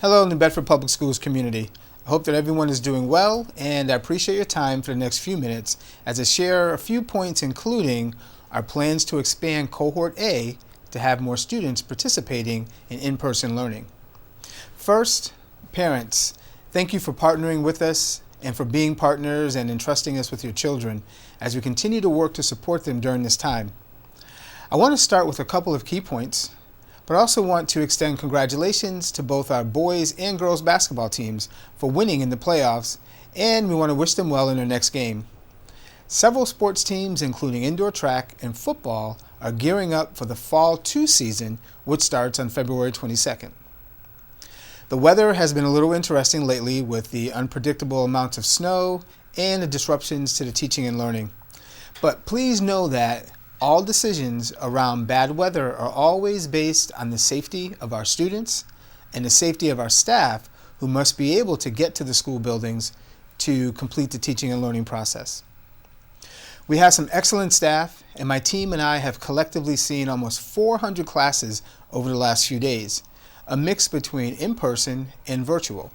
Hello, New Bedford Public Schools community. I hope that everyone is doing well, and I appreciate your time for the next few minutes as I share a few points, including our plans to expand Cohort A to have more students participating in in-person learning. First, parents, thank you for partnering with us and for being partners and entrusting us with your children as we continue to work to support them during this time. I want to start with a couple of key points, but I also want to extend congratulations to both our boys and girls basketball teams for winning in the playoffs, and we want to wish them well in their next game. Several sports teams, including indoor track and football, are gearing up for the Fall 2 season, which starts on February 22nd. The weather has been a little interesting lately with the unpredictable amounts of snow and the disruptions to the teaching and learning. But please know that all decisions around bad weather are always based on the safety of our students and the safety of our staff, who must be able to get to the school buildings to complete the teaching and learning process. We have some excellent staff, and my team and I have collectively seen almost 400 classes over the last few days, a mix between in-person and virtual.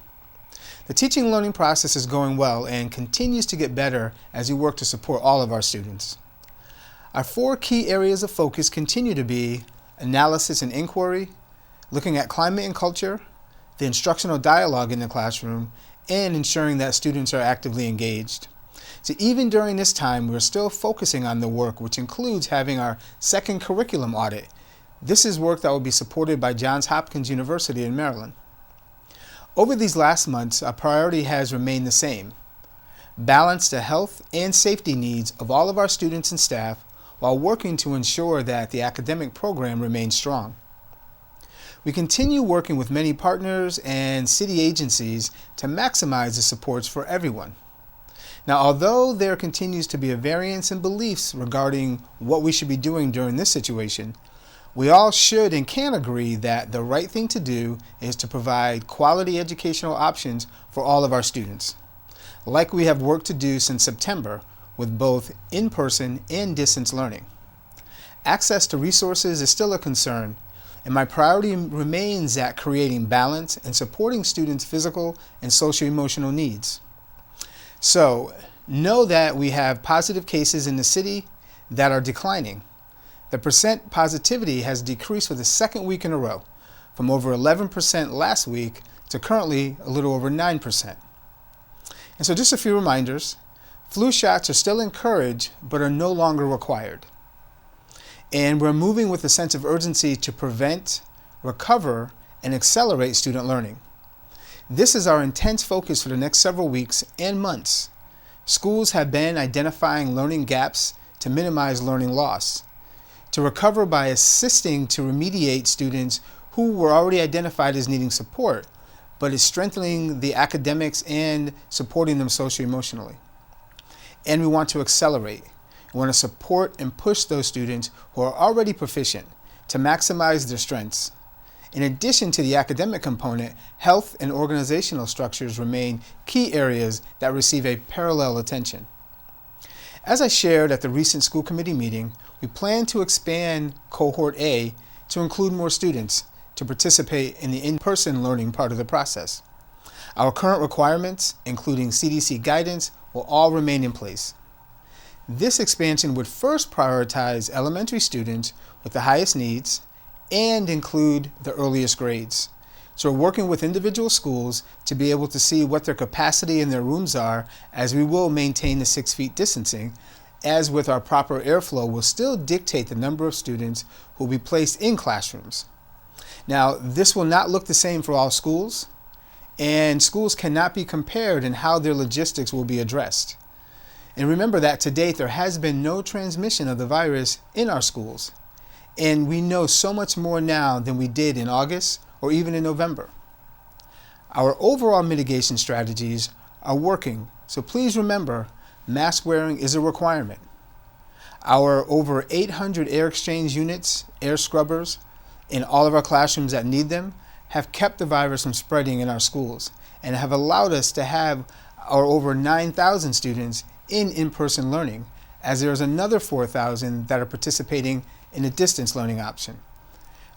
The teaching and learning process is going well and continues to get better as we work to support all of our students. Our 4 key areas of focus continue to be analysis and inquiry, looking at climate and culture, the instructional dialogue in the classroom, and ensuring that students are actively engaged. So even during this time, we're still focusing on the work, which includes having our second curriculum audit. This is work that will be supported by Johns Hopkins University in Maryland. Over these last months, our priority has remained the same: balance the health and safety needs of all of our students and staff while working to ensure that the academic program remains strong. We continue working with many partners and city agencies to maximize the supports for everyone. Now, although there continues to be a variance in beliefs regarding what we should be doing during this situation, we all should and can agree that the right thing to do is to provide quality educational options for all of our students, like we have worked to do since September with both in-person and distance learning. Access to resources is still a concern, and my priority remains at creating balance and supporting students' physical and socio-emotional needs. So, know that we have positive cases in the city that are declining. The percent positivity has decreased for the second week in a row, from over 11% last week to currently a little over 9%. And so just a few reminders. Flu shots are still encouraged, but are no longer required. And we're moving with a sense of urgency to prevent, recover, and accelerate student learning. This is our intense focus for the next several weeks and months. Schools have been identifying learning gaps to minimize learning loss, to recover by assisting to remediate students who were already identified as needing support, but is strengthening the academics and supporting them socio-emotionally. And we want to accelerate. We want to support and push those students who are already proficient to maximize their strengths. In addition to the academic component, health and organizational structures remain key areas that receive a parallel attention. As I shared at the recent school committee meeting, we plan to expand Cohort A to include more students to participate in the in-person learning part of the process. Our current requirements, including CDC guidance, will all remain in place. This expansion would first prioritize elementary students with the highest needs and include the earliest grades. So we're working with individual schools to be able to see what their capacity in their rooms are, as we will maintain the 6 feet distancing, as with our proper airflow will still dictate the number of students who will be placed in classrooms. Now, this will not look the same for all schools, and schools cannot be compared in how their logistics will be addressed. And remember that to date, there has been no transmission of the virus in our schools. And we know so much more now than we did in August or even in November. Our overall mitigation strategies are working, so please remember, mask wearing is a requirement. Our over 800 air exchange units, air scrubbers, in all of our classrooms that need them, have kept the virus from spreading in our schools and have allowed us to have our over 9,000 students in in-person learning, as there's another 4,000 that are participating in a distance learning option.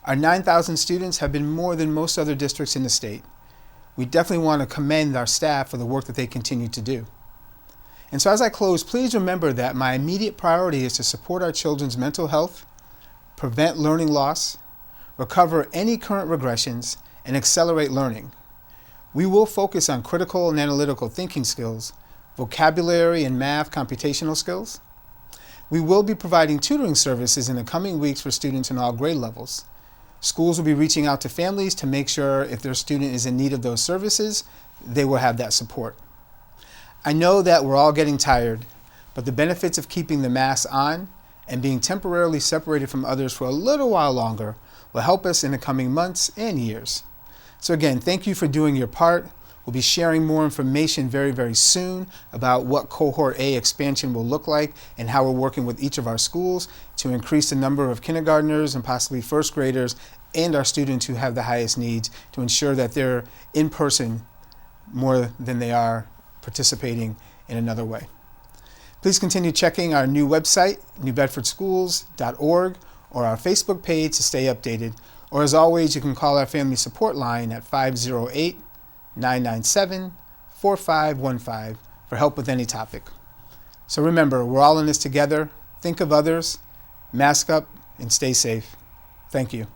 Our 9,000 students have been more than most other districts in the state. We definitely want to commend our staff for the work that they continue to do. And so as I close, please remember that my immediate priority is to support our children's mental health, prevent learning loss, recover any current regressions, and accelerate learning. We will focus on critical and analytical thinking skills, vocabulary and math computational skills. We will be providing tutoring services in the coming weeks for students in all grade levels. Schools will be reaching out to families to make sure if their student is in need of those services, they will have that support. I know that we're all getting tired, but the benefits of keeping the mask on and being temporarily separated from others for a little while longer will help us in the coming months and years. So again, thank you for doing your part. We'll be sharing more information very, very soon about what Cohort A expansion will look like and how we're working with each of our schools to increase the number of kindergartners and possibly first graders and our students who have the highest needs to ensure that they're in person more than they are participating in another way. Please continue checking our new website, newbedfordschools.org, or our Facebook page to stay updated. Or as always, you can call our family support line at 508-997-4515 for help with any topic. So remember, we're all in this together. Think of others, mask up, and stay safe. Thank you.